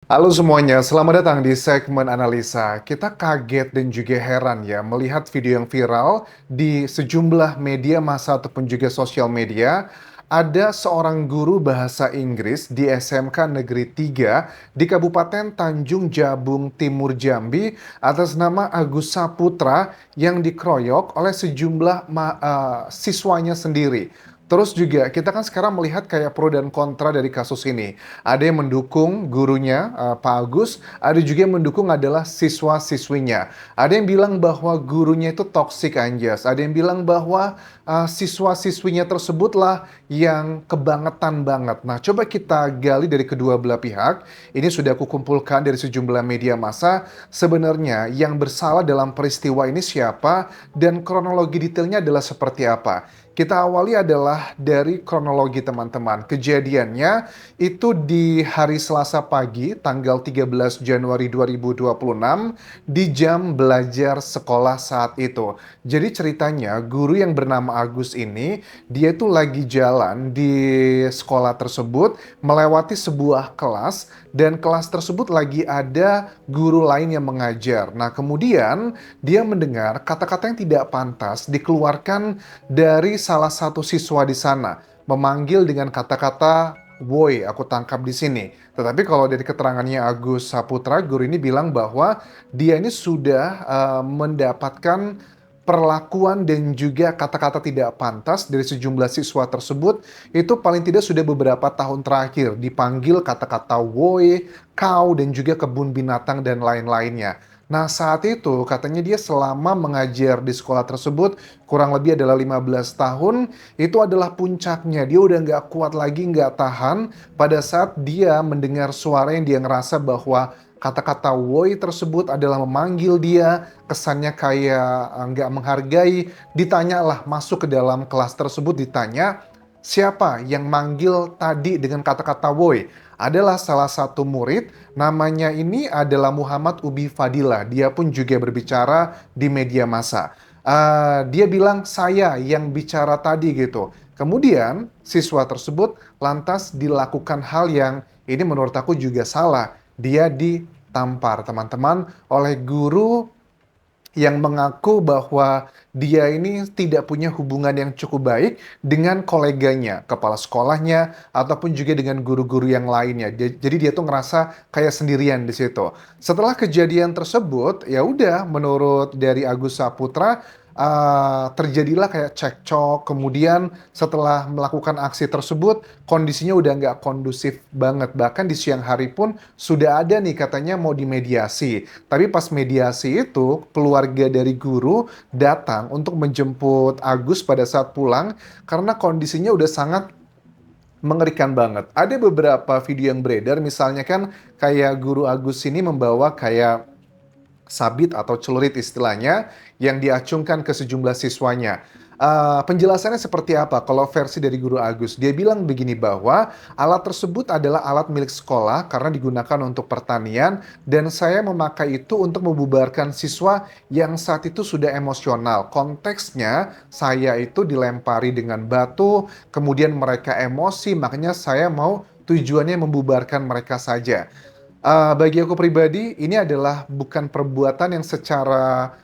Halo semuanya, selamat datang di segmen analisa. Kita kaget dan juga heran ya melihat video yang viral di sejumlah media massa ataupun juga sosial media. Ada seorang guru bahasa Inggris di SMK Negeri 3 di Kabupaten Tanjung Jabung Timur Jambi atas nama Agus Saputra yang dikeroyok oleh sejumlah siswanya sendiri. Terus juga kita kan sekarang melihat kayak pro dan kontra dari kasus ini. Ada yang mendukung gurunya, Pak Agus, ada juga yang mendukung adalah siswa-siswinya. Ada yang bilang bahwa gurunya itu toksik anjas, ada yang bilang bahwa siswa-siswinya tersebutlah yang kebangetan banget. Nah, coba kita gali dari kedua belah pihak. Ini sudah aku kumpulkan dari sejumlah media massa. Sebenarnya yang bersalah dalam peristiwa ini siapa dan kronologi detailnya adalah seperti apa. Kita awali adalah dari kronologi teman-teman. Kejadiannya itu di hari Selasa pagi, tanggal 13 Januari 2026, di jam belajar sekolah saat itu. Jadi ceritanya, guru yang bernama Agus ini, dia itu lagi jalan di sekolah tersebut, melewati sebuah kelas, dan kelas tersebut lagi ada guru lain yang mengajar. Nah, kemudian dia mendengar kata-kata yang tidak pantas dikeluarkan dari salah satu siswa di sana, memanggil dengan kata-kata "woi", aku tangkap di sini. Tetapi kalau dari keterangannya Agus Saputra, guru ini bilang bahwa dia ini sudah mendapatkan perlakuan dan juga kata-kata tidak pantas dari sejumlah siswa tersebut. Itu paling tidak sudah beberapa tahun terakhir dipanggil kata-kata "woi", "kau", dan juga kebun binatang dan lain-lainnya. Nah, saat itu katanya dia selama mengajar di sekolah tersebut kurang lebih adalah 15 tahun, itu adalah puncaknya. Dia udah nggak kuat lagi, nggak tahan pada saat dia mendengar suara yang dia ngerasa bahwa kata-kata "woi" tersebut adalah memanggil dia, kesannya kayak nggak menghargai. Ditanyalah, masuk ke dalam kelas tersebut, ditanya, siapa yang manggil tadi dengan kata-kata "woi"? Adalah salah satu murid, namanya ini adalah Muhammad Ubi Fadila. Dia pun juga berbicara di media massa. Dia bilang, saya yang bicara tadi gitu. Kemudian siswa tersebut lantas dilakukan hal yang ini menurut aku juga salah. Dia ditampar teman-teman oleh guru yang mengaku bahwa dia ini tidak punya hubungan yang cukup baik dengan koleganya, kepala sekolahnya, ataupun juga dengan guru-guru yang lainnya. Jadi dia tuh ngerasa kayak sendirian di situ. Setelah kejadian tersebut, ya udah menurut dari Agus Saputra, terjadilah kayak cekcok. Kemudian setelah melakukan aksi tersebut, kondisinya udah nggak kondusif banget. Bahkan di siang hari pun sudah ada nih katanya mau dimediasi. Tapi pas mediasi itu, keluarga dari guru datang untuk menjemput Agus pada saat pulang karena kondisinya udah sangat mengerikan banget. Ada beberapa video yang beredar, misalnya kan kayak guru Agus ini membawa kayak sabit atau celurit istilahnya yang diacungkan ke sejumlah siswanya. Penjelasannya seperti apa kalau versi dari guru Agus? Dia bilang begini bahwa alat tersebut adalah alat milik sekolah karena digunakan untuk pertanian dan saya memakai itu untuk membubarkan siswa yang saat itu sudah emosional. Konteksnya saya itu dilempari dengan batu, kemudian mereka emosi, makanya saya mau tujuannya membubarkan mereka saja. Bagi aku pribadi, ini adalah bukan perbuatan yang secara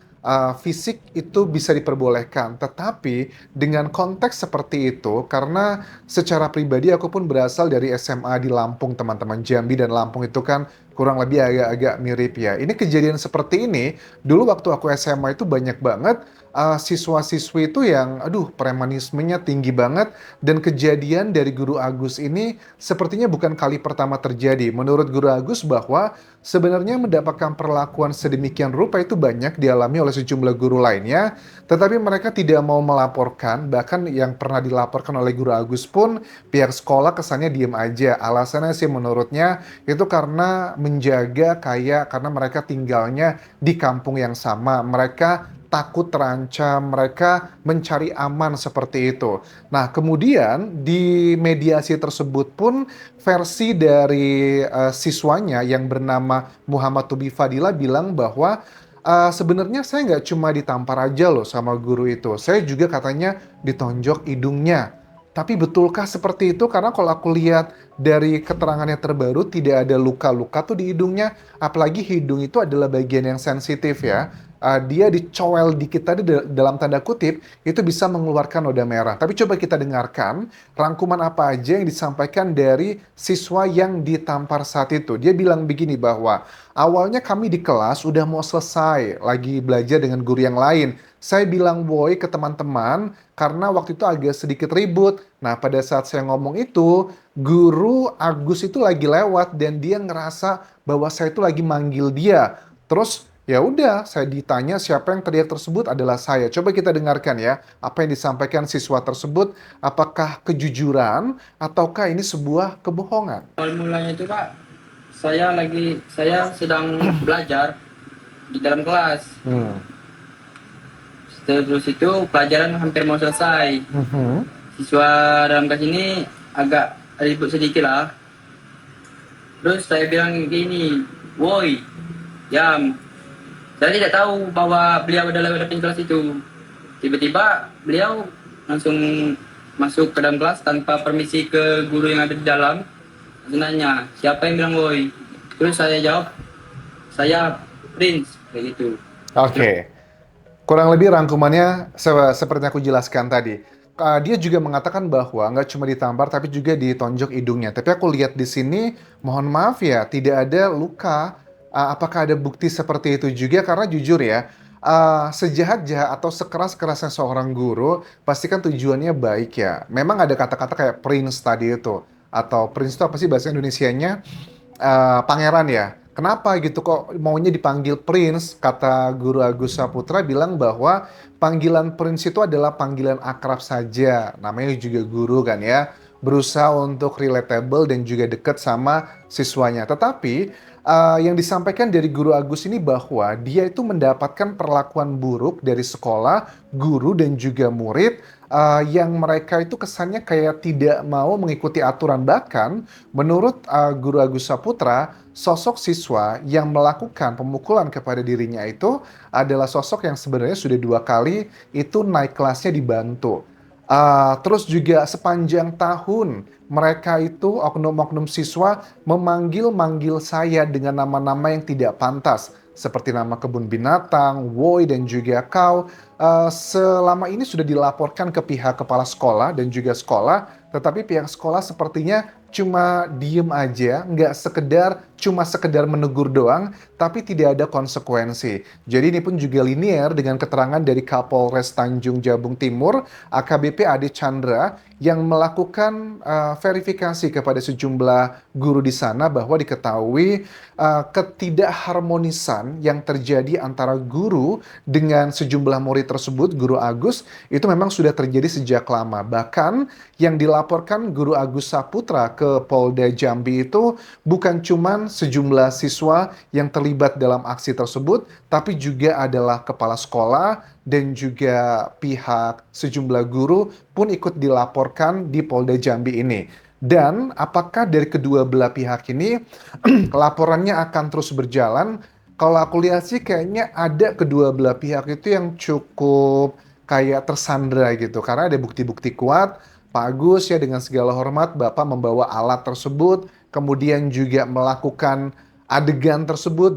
fisik itu bisa diperbolehkan. Tetapi dengan konteks seperti itu, karena secara pribadi aku pun berasal dari SMA di Lampung, teman-teman. Jambi dan Lampung itu kan kurang lebih agak-agak mirip ya. Ini kejadian seperti ini, dulu waktu aku SMA itu banyak banget siswa-siswi itu yang, aduh, premanismenya tinggi banget. Dan kejadian dari guru Agus ini sepertinya bukan kali pertama terjadi. Menurut guru Agus bahwa sebenarnya mendapatkan perlakuan sedemikian rupa itu banyak dialami oleh sejumlah guru lainnya, tetapi mereka tidak mau melaporkan. Bahkan yang pernah dilaporkan oleh guru Agus pun pihak sekolah kesannya diem aja. Alasannya sih menurutnya itu karena menjaga kayak karena mereka tinggalnya di kampung yang sama. Mereka takut terancam, mereka mencari aman seperti itu. Nah, kemudian di mediasi tersebut pun versi dari siswanya yang bernama Muhammad Tubi Fadila bilang bahwa sebenarnya saya nggak cuma ditampar aja loh sama guru itu. Saya juga katanya ditonjok hidungnya. Tapi betulkah seperti itu? Karena kalau aku lihat dari keterangannya terbaru tidak ada luka-luka tuh di hidungnya, apalagi hidung itu adalah bagian yang sensitif ya. Dia dicowel dikit tadi dalam tanda kutip itu bisa mengeluarkan noda merah. Tapi coba kita dengarkan rangkuman apa aja yang disampaikan dari siswa yang ditampar saat itu. Dia bilang begini bahwa awalnya kami di kelas udah mau selesai lagi belajar dengan guru yang lain. Saya bilang boy ke teman-teman karena waktu itu agak sedikit ribut. Nah, pada saat saya ngomong itu, guru Agus itu lagi lewat dan dia ngerasa bahwa saya itu lagi manggil dia. Terus ya udah, saya ditanya siapa yang teriak tersebut adalah saya. Coba kita dengarkan ya, apa yang disampaikan siswa tersebut, apakah kejujuran ataukah ini sebuah kebohongan? Awal mulanya itu Kak, saya sedang belajar di dalam kelas. Hmm. Terus itu pelajaran hampir mau selesai. Mhm. Siswa dalam kelas ini agak ribut sedikit lah. Terus saya bilang gini, woi, jam. Saya tidak tahu bahwa beliau adalah depan kelas itu. Tiba-tiba beliau langsung masuk ke dalam kelas tanpa permisi ke guru yang ada di dalam. Langsung nanya, siapa yang bilang woi? Terus saya jawab, saya Prince, kayak gitu. Oke. Kurang lebih rangkumannya seperti yang aku jelaskan tadi. Dia juga mengatakan bahwa nggak cuma ditampar tapi juga ditonjok hidungnya. Tapi aku lihat di sini, mohon maaf ya, tidak ada luka. Apakah ada bukti seperti itu juga? Karena jujur ya, sejahat-jahat atau sekeras-kerasnya seorang guru, pasti kan tujuannya baik ya. Memang ada kata-kata kayak prince tadi itu. Atau prince itu apa sih bahasa Indonesianya? Pangeran ya. Kenapa gitu kok maunya dipanggil Prince? Kata Guru Agus Saputra bilang bahwa panggilan Prince itu adalah panggilan akrab saja. Namanya juga guru kan ya. Berusaha untuk relatable dan juga dekat sama siswanya. Tetapi yang disampaikan dari Guru Agus ini bahwa dia itu mendapatkan perlakuan buruk dari sekolah, guru dan juga murid yang mereka itu kesannya kayak tidak mau mengikuti aturan. Bahkan menurut Guru Agus Saputra, sosok siswa yang melakukan pemukulan kepada dirinya itu adalah sosok yang sebenarnya sudah 2 kali itu naik kelasnya dibantu. Terus juga sepanjang tahun mereka itu oknum-oknum siswa memanggil-manggil saya dengan nama-nama yang tidak pantas seperti nama kebun binatang, woi dan juga kau. Selama ini sudah dilaporkan ke pihak kepala sekolah dan juga sekolah, tetapi pihak sekolah sepertinya cuma diem aja, nggak cuma sekedar menegur doang, tapi tidak ada konsekuensi. Jadi ini pun juga linear dengan keterangan dari Kapolres Tanjung Jabung Timur, AKBP Ade Chandra, yang melakukan verifikasi kepada sejumlah guru di sana bahwa diketahui ketidakharmonisan yang terjadi antara guru dengan sejumlah murid tersebut, Guru Agus, itu memang sudah terjadi sejak lama. Bahkan yang dilaporkan Guru Agus Saputra ke Polda Jambi itu bukan cuman sejumlah siswa yang terlibat dalam aksi tersebut, tapi juga adalah kepala sekolah dan juga pihak sejumlah guru pun ikut dilaporkan di Polda Jambi ini. Dan apakah dari kedua belah pihak ini laporannya akan terus berjalan? Kalau aku lihat sih kayaknya ada kedua belah pihak itu yang cukup kayak tersandra gitu. Karena ada bukti-bukti kuat, Pak Agus ya dengan segala hormat Bapak membawa alat tersebut, kemudian juga melakukan adegan tersebut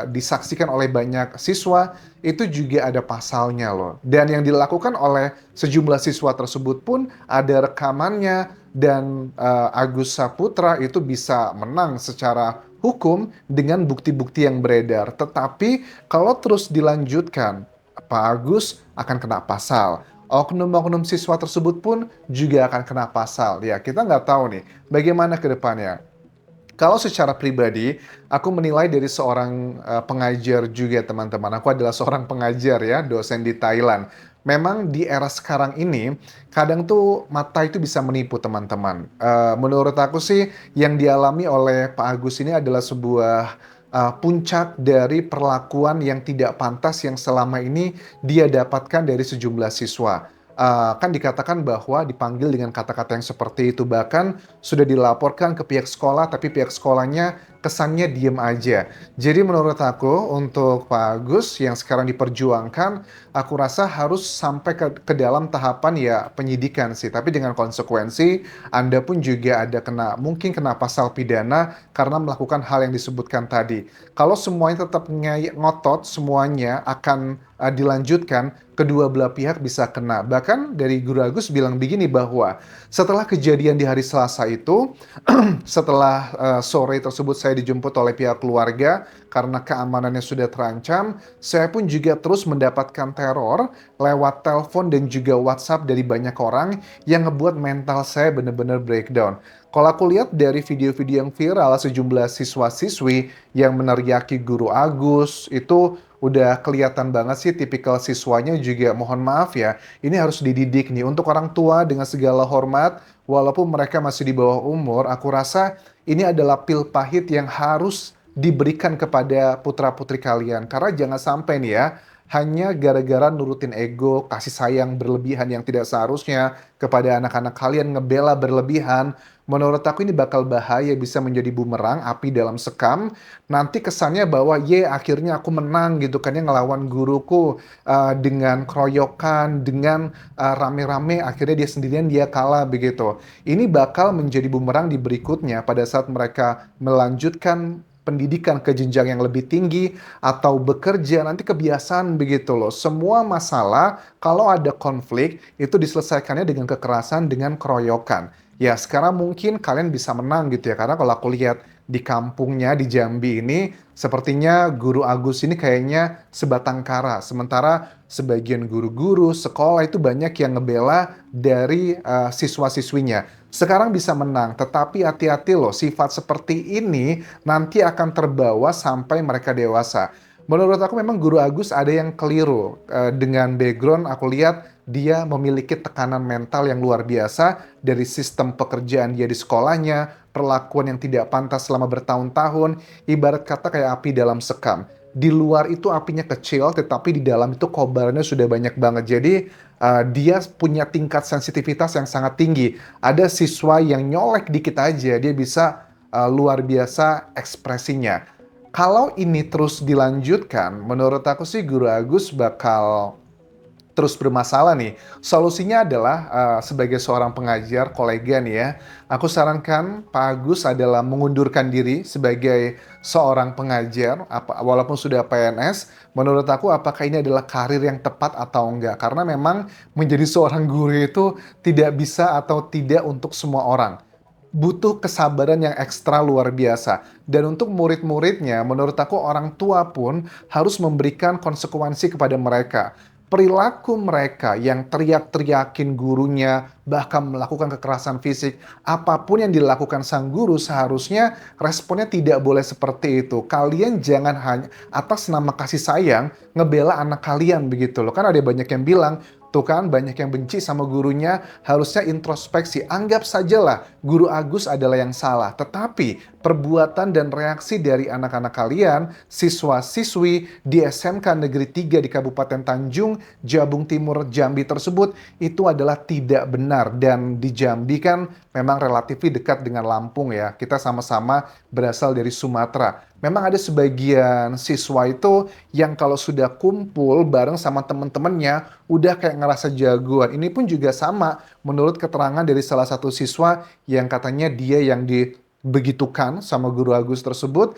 disaksikan oleh banyak siswa, itu juga ada pasalnya loh. Dan yang dilakukan oleh sejumlah siswa tersebut pun ada rekamannya dan Agus Saputra itu bisa menang secara hukum dengan bukti-bukti yang beredar. Tetapi kalau terus dilanjutkan, Pak Agus akan kena pasal. Oknum-oknum siswa tersebut pun juga akan kena pasal. Ya, kita nggak tahu nih bagaimana ke depannya. Kalau secara pribadi, aku menilai dari seorang pengajar juga teman-teman. Aku adalah seorang pengajar ya, dosen di Thailand. Memang di era sekarang ini, kadang tuh mata itu bisa menipu teman-teman. Menurut aku sih, yang dialami oleh Pak Agus ini adalah sebuah puncak dari perlakuan yang tidak pantas yang selama ini dia dapatkan dari sejumlah siswa. Kan dikatakan bahwa dipanggil dengan kata-kata yang seperti itu, bahkan sudah dilaporkan ke pihak sekolah, tapi pihak sekolahnya kesannya diem aja. Jadi menurut aku untuk Pak Agus yang sekarang diperjuangkan, aku rasa harus sampai ke dalam tahapan ya penyidikan sih. Tapi dengan konsekuensi Anda pun juga ada mungkin kena pasal pidana karena melakukan hal yang disebutkan tadi. Kalau semuanya tetap ngotot, semuanya akan dilanjutkan, kedua belah pihak bisa kena. Bahkan dari Guru Agus bilang begini bahwa setelah kejadian di hari Selasa itu, setelah sore tersebut saya dijemput oleh pihak keluarga karena keamanannya sudah terancam, saya pun juga terus mendapatkan teror lewat telepon dan juga WhatsApp dari banyak orang yang ngebuat mental saya benar-benar breakdown. Kalau aku lihat dari video-video yang viral, sejumlah siswa-siswi yang meneriaki Guru Agus, itu udah kelihatan banget sih tipikal siswanya juga mohon maaf ya, ini harus dididik nih untuk orang tua dengan segala hormat, walaupun mereka masih di bawah umur, aku rasa ini adalah pil pahit yang harus diberikan kepada putra-putri kalian. Karena jangan sampai nih ya, hanya gara-gara nurutin ego, kasih sayang berlebihan yang tidak seharusnya kepada anak-anak kalian, ngebela berlebihan, menurut aku ini bakal bahaya, bisa menjadi bumerang, api dalam sekam. Nanti kesannya bahwa akhirnya aku menang gitu kan ya ngelawan guruku dengan keroyokan, dengan rame-rame, akhirnya dia sendirian dia kalah begitu. Ini bakal menjadi bumerang di berikutnya pada saat mereka melanjutkan pendidikan ke jenjang yang lebih tinggi atau bekerja, nanti kebiasaan begitu loh. Semua masalah kalau ada konflik itu diselesaikannya dengan kekerasan, dengan keroyokan. Ya sekarang mungkin kalian bisa menang gitu ya, karena kalau aku lihat di kampungnya di Jambi ini sepertinya Guru Agus ini kayaknya sebatang kara. Sementara sebagian guru-guru sekolah itu banyak yang ngebela dari siswa-siswinya. Sekarang bisa menang, tetapi hati-hati loh, sifat seperti ini nanti akan terbawa sampai mereka dewasa. Menurut aku memang Guru Agus ada yang keliru. Dengan background aku lihat dia memiliki tekanan mental yang luar biasa dari sistem pekerjaan dia di sekolahnya, perlakuan yang tidak pantas selama bertahun-tahun, ibarat kata kayak api dalam sekam. Di luar itu apinya kecil, tetapi di dalam itu kobarannya sudah banyak banget. Jadi dia punya tingkat sensitivitas yang sangat tinggi. Ada siswa yang nyolek dikit aja, dia bisa luar biasa ekspresinya. Kalau ini terus dilanjutkan, menurut aku sih Guru Agus bakal terus bermasalah nih. Solusinya adalah sebagai seorang pengajar, kolega nih ya, aku sarankan Pak Agus adalah mengundurkan diri sebagai seorang pengajar, walaupun sudah PNS, menurut aku apakah ini adalah karir yang tepat atau enggak. Karena memang menjadi seorang guru itu tidak bisa atau tidak untuk semua orang. Butuh kesabaran yang ekstra luar biasa. Dan untuk murid-muridnya, menurut aku orang tua pun harus memberikan konsekuensi kepada mereka. Perilaku mereka yang teriak-teriakin gurunya, bahkan melakukan kekerasan fisik, apapun yang dilakukan sang guru seharusnya responnya tidak boleh seperti itu. Kalian jangan hanya atas nama kasih sayang ngebela anak kalian begitu loh. Kan ada banyak yang bilang, tuh kan banyak yang benci sama gurunya, harusnya introspeksi. Anggap sajalah Guru Agus adalah yang salah. Tetapi perbuatan dan reaksi dari anak-anak kalian, siswa-siswi di SMK Negeri 3 di Kabupaten Tanjung, Jabung Timur, Jambi tersebut, itu adalah tidak benar. Dan di Jambi kan memang relatif dekat dengan Lampung ya. Kita sama-sama berasal dari Sumatera. Memang ada sebagian siswa itu yang kalau sudah kumpul bareng sama temen-temennya udah kayak ngerasa jagoan. Ini pun juga sama menurut keterangan dari salah satu siswa yang katanya dia yang dibegitukan sama Guru Agus tersebut.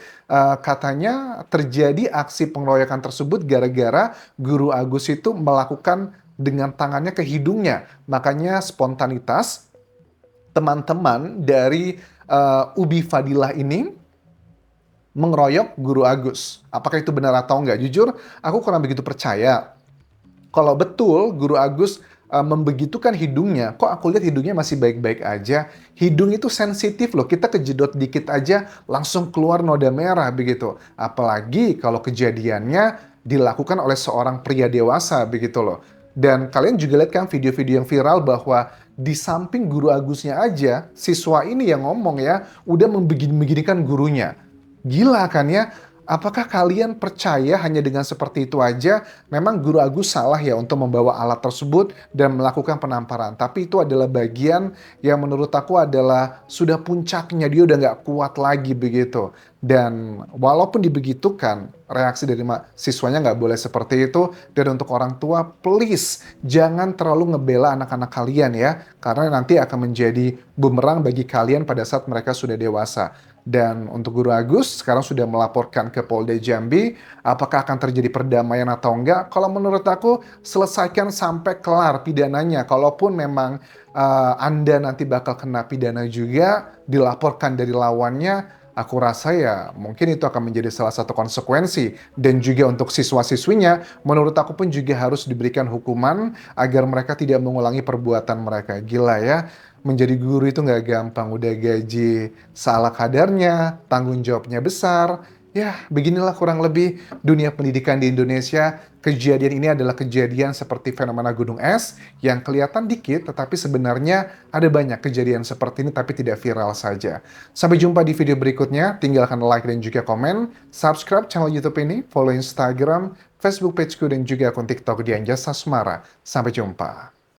Katanya terjadi aksi pengeroyokan tersebut gara-gara Guru Agus itu melakukan dengan tangannya ke hidungnya. Makanya spontanitas teman-teman dari Ubi Fadilah ini mengeroyok Guru Agus. Apakah itu benar atau enggak? Jujur, aku kurang begitu percaya. Kalau betul Guru Agus membegitukan hidungnya, kok aku lihat hidungnya masih baik-baik aja. Hidung itu sensitif loh, kita kejedot dikit aja langsung keluar noda merah begitu. Apalagi kalau kejadiannya dilakukan oleh seorang pria dewasa begitu loh. Dan kalian juga lihat kan video-video yang viral bahwa di samping Guru Agusnya aja, siswa ini yang ngomong ya, udah membeginikan gurunya. Gila kan ya, Apakah kalian percaya hanya dengan seperti itu aja, memang Guru Agus salah ya untuk membawa alat tersebut dan melakukan penamparan. Tapi itu adalah bagian yang menurut aku adalah sudah puncaknya, dia udah nggak kuat lagi begitu. Dan walaupun dibegitukan, reaksi dari siswanya nggak boleh seperti itu. Dan untuk orang tua, please jangan terlalu ngebela anak-anak kalian ya. Karena nanti akan menjadi bumerang bagi kalian pada saat mereka sudah dewasa. Dan untuk Guru Agus sekarang sudah melaporkan ke Polda Jambi, apakah akan terjadi perdamaian atau enggak? Kalau menurut aku selesaikan sampai kelar pidananya. Kalaupun memang Anda nanti bakal kena pidana juga, dilaporkan dari lawannya, aku rasa ya mungkin itu akan menjadi salah satu konsekuensi. Dan juga untuk siswa-siswinya, menurut aku pun juga harus diberikan hukuman agar mereka tidak mengulangi perbuatan mereka. Gila ya, menjadi guru itu nggak gampang, udah gaji seala kadarnya, tanggung jawabnya besar. Ya, beginilah kurang lebih dunia pendidikan di Indonesia. Kejadian ini adalah kejadian seperti fenomena gunung es yang kelihatan dikit, tetapi sebenarnya ada banyak kejadian seperti ini tapi tidak viral saja. Sampai jumpa di video berikutnya. Tinggalkan like dan juga komen. Subscribe channel YouTube ini, follow Instagram, Facebook pageku, dan juga akun TikTok di Anjasa Semara. Sampai jumpa.